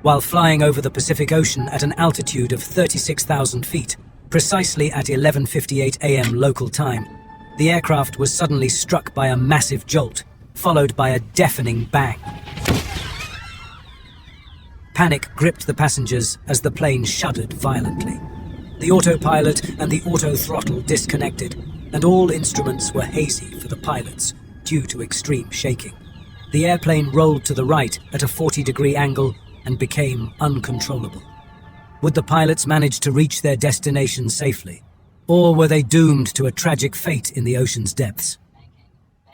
while flying over the Pacific Ocean at an altitude of 36,000 feet, precisely at 11:58 a.m. local time. The aircraft was suddenly struck by a massive jolt, followed by a deafening bang. Panic gripped the passengers as the plane shuddered violently. The autopilot and the autothrottle disconnected, and all instruments were hazy for the pilots due to extreme shaking. The airplane rolled to the right at a 40-degree angle and became uncontrollable. Would the pilots manage to reach their destination safely, or were they doomed to a tragic fate in the ocean's depths?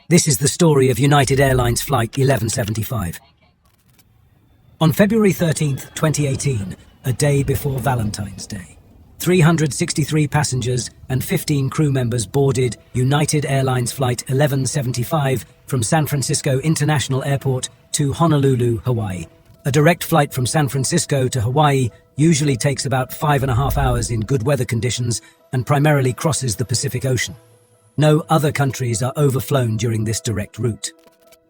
This is the story of United Airlines Flight 1175. On February 13th, 2018, a day before Valentine's Day, 363 passengers and 15 crew members boarded United Airlines Flight 1175 from San Francisco International Airport to Honolulu, Hawaii. A direct flight from San Francisco to Hawaii usually takes about 5.5 hours in good weather conditions and primarily crosses the Pacific Ocean. No other countries are overflown during this direct route.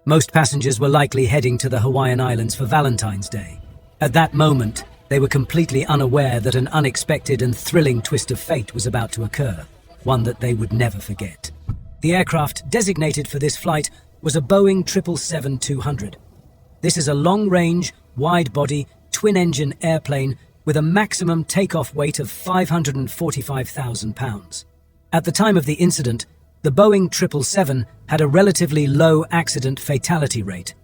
Most passengers were likely heading to the Hawaiian Islands for Valentine's Day. At that moment, they were completely unaware that an unexpected and thrilling twist of fate was about to occur, one that they would never forget. The aircraft designated for this flight was a Boeing 777-200. This is a long-range, wide-body, twin-engine airplane with a maximum takeoff weight of 545,000 pounds. At the time of the incident, the Boeing 777 had a relatively low accident fatality rate.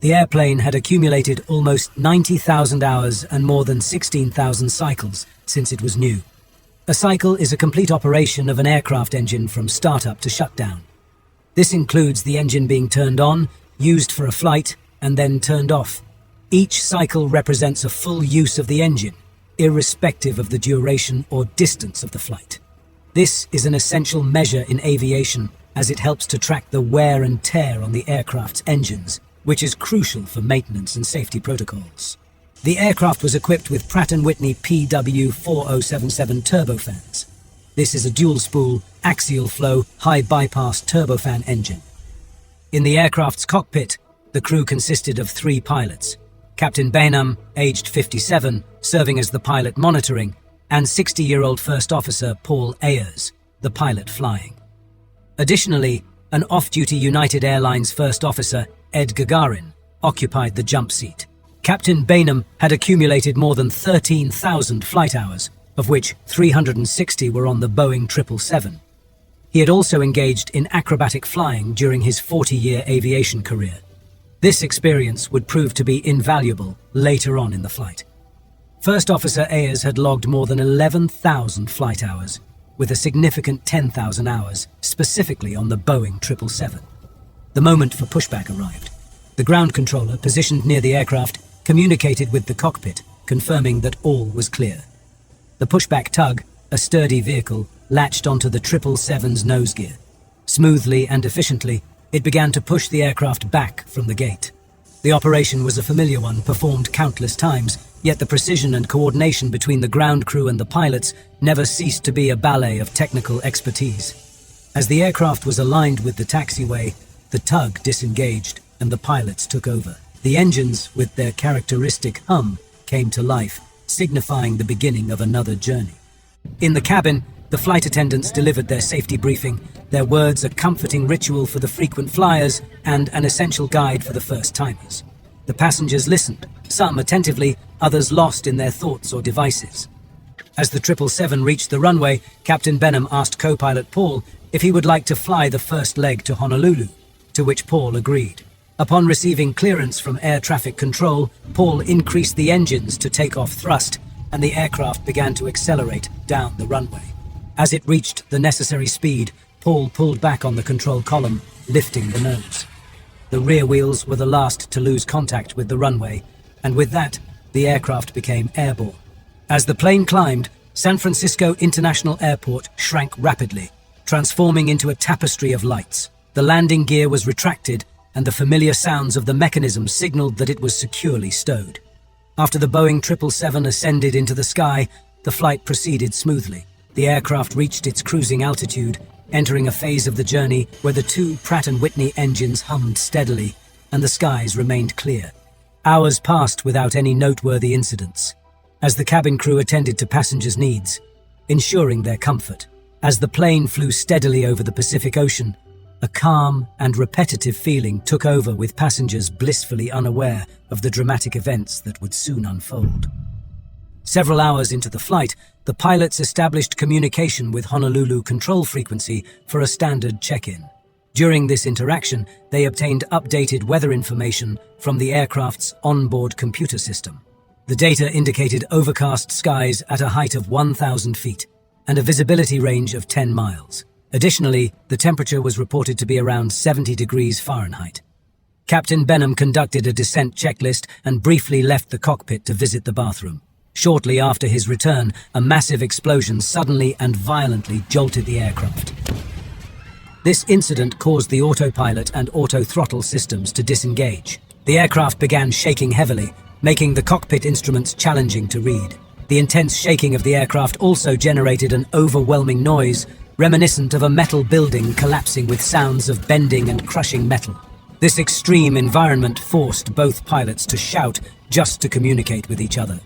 The airplane had accumulated almost 90,000 hours and more than 16,000 cycles since it was new. A cycle is a complete operation of an aircraft engine from startup to shutdown. This includes the engine being turned on, used for a flight, and then turned off. Each cycle represents a full use of the engine, irrespective of the duration or distance of the flight. This is an essential measure in aviation, as it helps to track the wear and tear on the aircraft's engines, which is crucial for maintenance and safety protocols. The aircraft was equipped with Pratt & Whitney PW4077 turbofans. This is a dual-spool, axial-flow, high-bypass turbofan engine. In the aircraft's cockpit, the crew consisted of 3 pilots: Captain Bainum, aged 57, serving as the pilot monitoring, and 60-year-old First Officer Paul Ayers, the pilot flying. Additionally, an off-duty United Airlines First Officer, Ed Gagarin, occupied the jump seat. Captain Bainum had accumulated more than 13,000 flight hours, of which 360 were on the Boeing 777. He had also engaged in acrobatic flying during his 40-year aviation career. This experience would prove to be invaluable later on in the flight. First Officer Ayers had logged more than 11,000 flight hours, with a significant 10,000 hours specifically on the Boeing 777. The moment for pushback arrived. The ground controller, positioned near the aircraft, communicated with the cockpit, confirming that all was clear. The pushback tug, a sturdy vehicle, latched onto the 777's nose gear. Smoothly and efficiently, it began to push the aircraft back from the gate. The operation was a familiar one, performed countless times, yet the precision and coordination between the ground crew and the pilots never ceased to be a ballet of technical expertise. As the aircraft was aligned with the taxiway, the tug disengaged and the pilots took over. The engines, with their characteristic hum, came to life, signifying the beginning of another journey. In the cabin, the flight attendants delivered their safety briefing, their words a comforting ritual for the frequent flyers and an essential guide for the first-timers. The passengers listened, some attentively, others lost in their thoughts or devices. As the 777 reached the runway, Captain Benham asked co-pilot Paul if he would like to fly the first leg to Honolulu, to which Paul agreed. Upon receiving clearance from air traffic control, Paul increased the engines to take off thrust, and the aircraft began to accelerate down the runway. As it reached the necessary speed, Paul pulled back on the control column, lifting the nose. The rear wheels were the last to lose contact with the runway, and with that, the aircraft became airborne. As the plane climbed, San Francisco International Airport shrank rapidly, transforming into a tapestry of lights. The landing gear was retracted, and the familiar sounds of the mechanism signaled that it was securely stowed. After the Boeing 777 ascended into the sky, the flight proceeded smoothly. The aircraft reached its cruising altitude, entering a phase of the journey where the 2 Pratt & Whitney engines hummed steadily and the skies remained clear. Hours passed without any noteworthy incidents, as the cabin crew attended to passengers' needs, ensuring their comfort. As the plane flew steadily over the Pacific Ocean, a calm and repetitive feeling took over, with passengers blissfully unaware of the dramatic events that would soon unfold. Several hours into the flight, the pilots established communication with Honolulu Control Frequency for a standard check-in. During this interaction, they obtained updated weather information from the aircraft's onboard computer system. The data indicated overcast skies at a height of 1,000 feet and a visibility range of 10 miles. Additionally, the temperature was reported to be around 70 degrees Fahrenheit. Captain Benham conducted a descent checklist and briefly left the cockpit to visit the bathroom. Shortly after his return, a massive explosion suddenly and violently jolted the aircraft. This incident caused the autopilot and autothrottle systems to disengage. The aircraft began shaking heavily, making the cockpit instruments challenging to read. The intense shaking of the aircraft also generated an overwhelming noise, reminiscent of a metal building collapsing, with sounds of bending and crushing metal. This extreme environment forced both pilots to shout just to communicate with each other.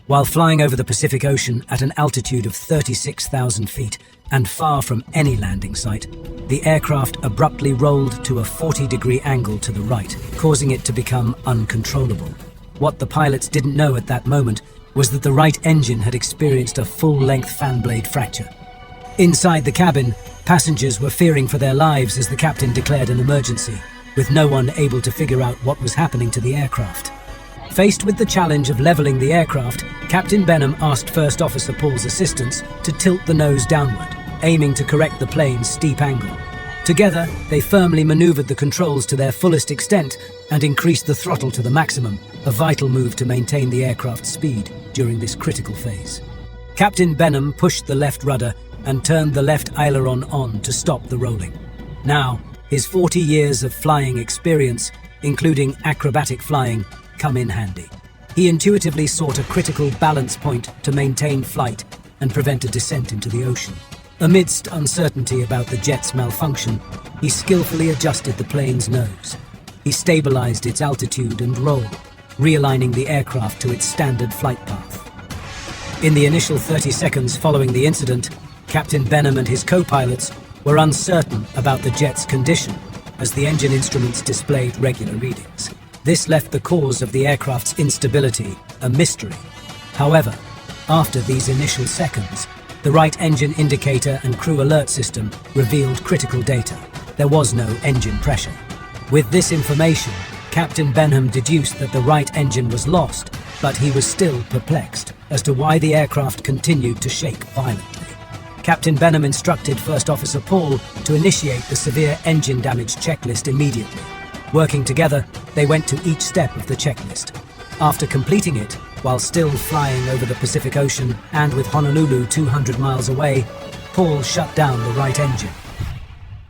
While flying over the Pacific Ocean at an altitude of 36,000 feet and far from any landing site, the aircraft abruptly rolled to a 40-degree angle to the right, causing it to become uncontrollable. What the pilots didn't know at that moment was that the right engine had experienced a full-length fan blade fracture. Inside the cabin, passengers were fearing for their lives as the captain declared an emergency, with no one able to figure out what was happening to the aircraft. Faced with the challenge of leveling the aircraft, Captain Benham asked First Officer Paul's assistance to tilt the nose downward, aiming to correct the plane's steep angle. Together, they firmly maneuvered the controls to their fullest extent and increased the throttle to the maximum, a vital move to maintain the aircraft's speed during this critical phase. Captain Benham pushed the left rudder and turned the left aileron on to stop the rolling. Now, his 40 years of flying experience, including acrobatic flying, come in handy. He intuitively sought a critical balance point to maintain flight and prevent a descent into the ocean. Amidst uncertainty about the jet's malfunction, he skillfully adjusted the plane's nose. He stabilized its altitude and roll, realigning the aircraft to its standard flight path. In the initial 30 seconds following the incident, Captain Benham and his co-pilots were uncertain about the jet's condition as the engine instruments displayed regular readings. This left the cause of the aircraft's instability a mystery. However, after these initial seconds, the right engine indicator and crew alert system revealed critical data. There was no engine pressure. With this information, Captain Benham deduced that the right engine was lost, but he was still perplexed as to why the aircraft continued to shake violently. Captain Benham instructed First Officer Paul to initiate the severe engine damage checklist immediately. Working together, they went to each step of the checklist. After completing it, while still flying over the Pacific Ocean and with Honolulu 200 miles away, Paul shut down the right engine.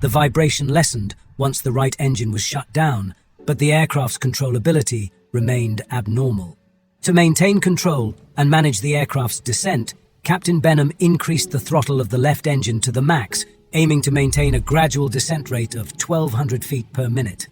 The vibration lessened once the right engine was shut down, but the aircraft's controllability remained abnormal. To maintain control and manage the aircraft's descent, Captain Benham increased the throttle of the left engine to the max, aiming to maintain a gradual descent rate of 1,200 feet per minute.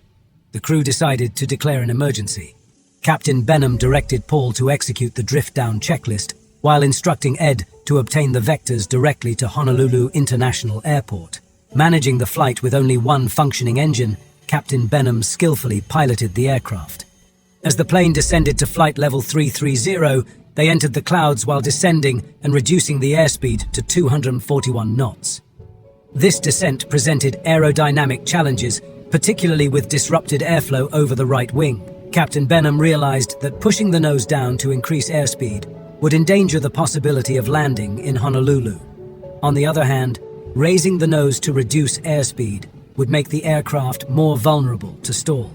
The crew decided to declare an emergency. Captain Benham directed Paul to execute the drift-down checklist, while instructing Ed to obtain the vectors directly to Honolulu International Airport. Managing the flight with only one functioning engine, Captain Benham skillfully piloted the aircraft. As the plane descended to flight level 330, they entered the clouds while descending and reducing the airspeed to 241 knots. This descent presented aerodynamic challenges, particularly with disrupted airflow over the right wing. Captain Benham realized that pushing the nose down to increase airspeed would endanger the possibility of landing in Honolulu. On the other hand, raising the nose to reduce airspeed would make the aircraft more vulnerable to stall.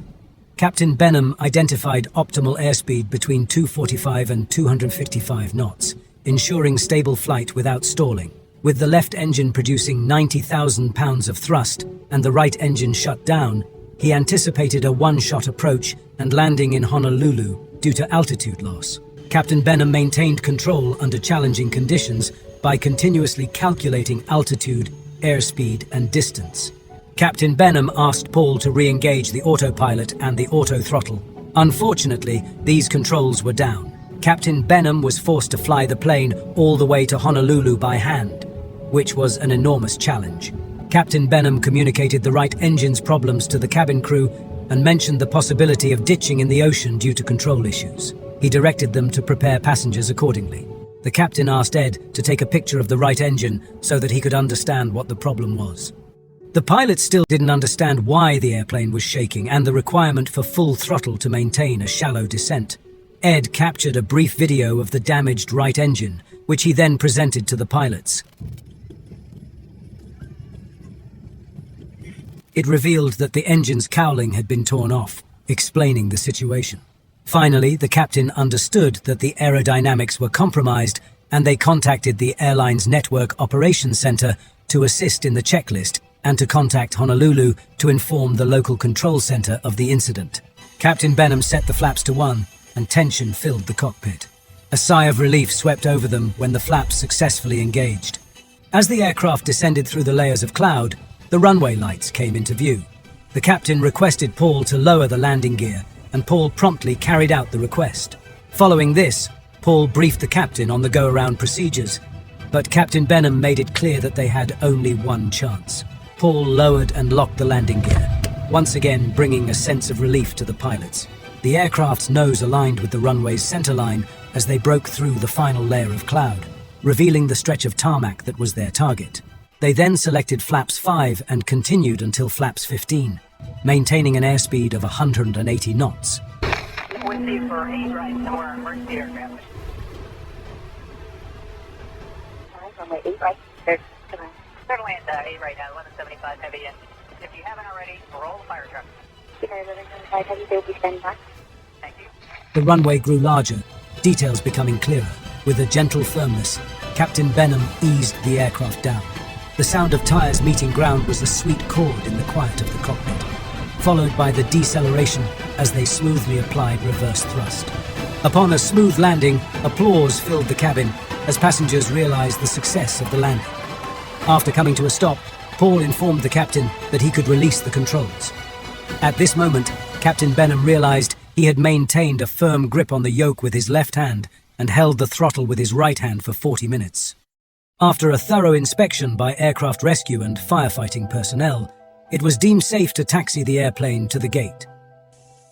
Captain Benham identified optimal airspeed between 245 and 255 knots, ensuring stable flight without stalling. With the left engine producing 90,000 pounds of thrust and the right engine shut down, he anticipated a one-shot approach and landing in Honolulu due to altitude loss. Captain Benham maintained control under challenging conditions by continuously calculating altitude, airspeed, and distance. Captain Benham asked Paul to re-engage the autopilot and the autothrottle, Unfortunately, these controls were down. Captain Benham was forced to fly the plane all the way to Honolulu by hand, which was an enormous challenge. Captain Benham communicated the right engine's problems to the cabin crew and mentioned the possibility of ditching in the ocean due to control issues. He directed them to prepare passengers accordingly. The captain asked Ed to take a picture of the right engine so that he could understand what the problem was. The pilot still didn't understand why the airplane was shaking and the requirement for full throttle to maintain a shallow descent. Ed captured a brief video of the damaged right engine, which he then presented to the pilots. It revealed that the engine's cowling had been torn off, explaining the situation. Finally, the captain understood that the aerodynamics were compromised, and they contacted the airline's Network Operations Center to assist in the checklist and to contact Honolulu to inform the local control center of the incident. Captain Benham set the flaps to 1, and tension filled the cockpit. A sigh of relief swept over them when the flaps successfully engaged. As the aircraft descended through the layers of cloud, the runway lights came into view. The captain requested Paul to lower the landing gear, and Paul promptly carried out the request. Following this, Paul briefed the captain on the go-around procedures, but Captain Benham made it clear that they had only one chance. Paul lowered and locked the landing gear, once again bringing a sense of relief to the pilots. The aircraft's nose aligned with the runway's centerline as they broke through the final layer of cloud, revealing the stretch of tarmac that was their target. They then selected flaps 5 and continued until flaps 15, maintaining an airspeed of 180 knots. Runway 8 right, somewhere on emergency aircraft. Runway 8 right, there's certainly at 8 right now, 1175 heavy, and if you haven't already, roll the fire truck. Okay, 1175 heavy, they'll be standing by. Thank you. The runway grew larger, details becoming clearer. With a gentle firmness, Captain Benham eased the aircraft down. The sound of tires meeting ground was a sweet chord in the quiet of the cockpit, followed by the deceleration as they smoothly applied reverse thrust. Upon a smooth landing, applause filled the cabin as passengers realized the success of the landing. After coming to a stop, Paul informed the captain that he could release the controls. At this moment, Captain Benham realized he had maintained a firm grip on the yoke with his left hand and held the throttle with his right hand for 40 minutes. After a thorough inspection by aircraft rescue and firefighting personnel, it was deemed safe to taxi the airplane to the gate.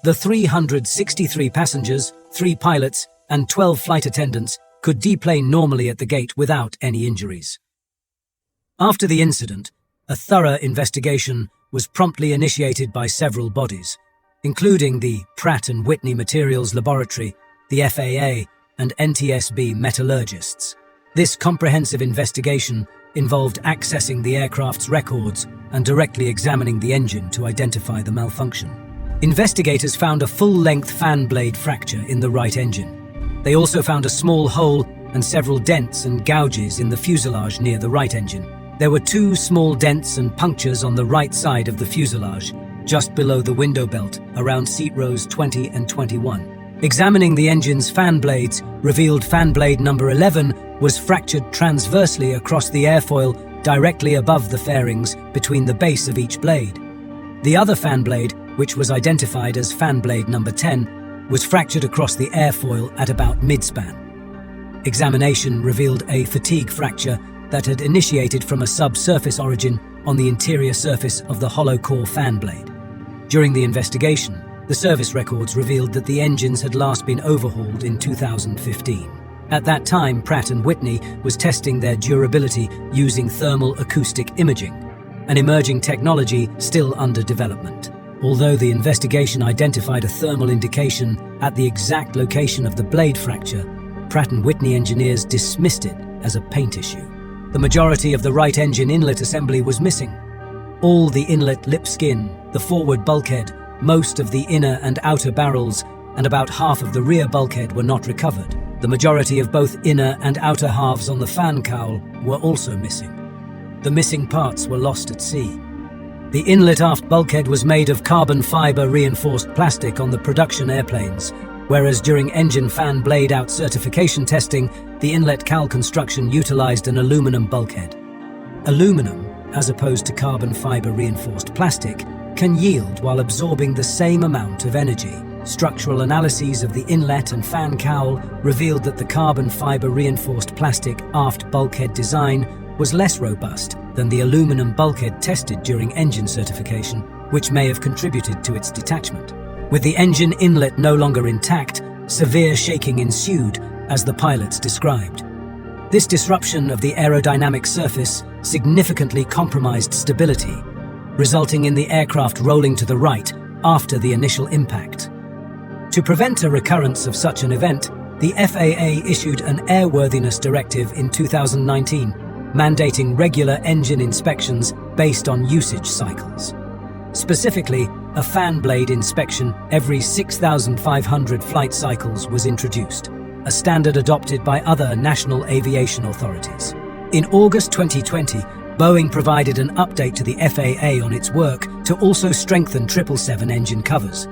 The 363 passengers, 3 pilots, and 12 flight attendants could deplane normally at the gate without any injuries. After the incident, a thorough investigation was promptly initiated by several bodies, including the Pratt & Whitney Materials Laboratory, the FAA, and NTSB metallurgists. This comprehensive investigation involved accessing the aircraft's records and directly examining the engine to identify the malfunction. Investigators found a full-length fan blade fracture in the right engine. They also found a small hole and several dents and gouges in the fuselage near the right engine. There were 2 small dents and punctures on the right side of the fuselage, just below the window belt, around seat rows 20 and 21. Examining the engine's fan blades revealed fan blade number 11 was fractured transversely across the airfoil directly above the fairings between the base of each blade. The other fan blade, which was identified as fan blade number 10, was fractured across the airfoil at about mid-span. Examination revealed a fatigue fracture that had initiated from a subsurface origin on the interior surface of the hollow core fan blade. During the investigation, the service records revealed that the engines had last been overhauled in 2015. At that time, Pratt & Whitney was testing their durability using thermal acoustic imaging, an emerging technology still under development. Although the investigation identified a thermal indication at the exact location of the blade fracture, Pratt & Whitney engineers dismissed it as a paint issue. The majority of the right engine inlet assembly was missing. All the inlet lip skin, the forward bulkhead, most of the inner and outer barrels, and about half of the rear bulkhead were not recovered. The majority of both inner and outer halves on the fan cowl were also missing. The missing parts were lost at sea. The inlet aft bulkhead was made of carbon fiber reinforced plastic on the production airplanes, whereas during engine fan blade out certification testing, the inlet cowl construction utilized an aluminum bulkhead. Aluminum, as opposed to carbon fiber reinforced plastic, can yield while absorbing the same amount of energy. Structural analyses of the inlet and fan cowl revealed that the carbon fiber reinforced plastic aft bulkhead design was less robust than the aluminum bulkhead tested during engine certification, which may have contributed to its detachment. With the engine inlet no longer intact, severe shaking ensued, as the pilots described. This disruption of the aerodynamic surface significantly compromised stability, resulting in the aircraft rolling to the right after the initial impact. To prevent a recurrence of such an event, the FAA issued an airworthiness directive in 2019, mandating regular engine inspections based on usage cycles. Specifically, a fan blade inspection every 6,500 flight cycles was introduced, a standard adopted by other national aviation authorities. In August 2020, Boeing provided an update to the FAA on its work to also strengthen 777 engine covers.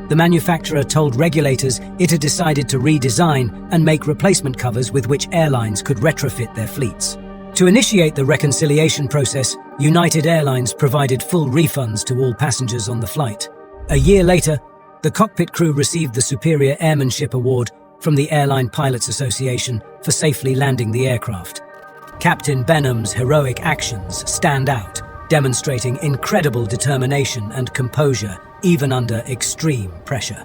The manufacturer told regulators it had decided to redesign and make replacement covers with which airlines could retrofit their fleets. To initiate the reconciliation process, United Airlines provided full refunds to all passengers on the flight. A year later, the cockpit crew received the Superior Airmanship Award from the Airline Pilots Association for safely landing the aircraft. Captain Benham's heroic actions stand out, demonstrating incredible determination and composure even under extreme pressure.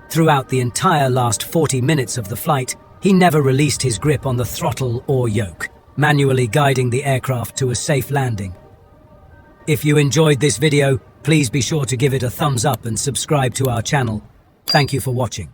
Throughout the entire last 40 minutes of the flight, he never released his grip on the throttle or yoke, manually guiding the aircraft to a safe landing. If you enjoyed this video, please be sure to give it a thumbs up and subscribe to our channel. Thank you for watching.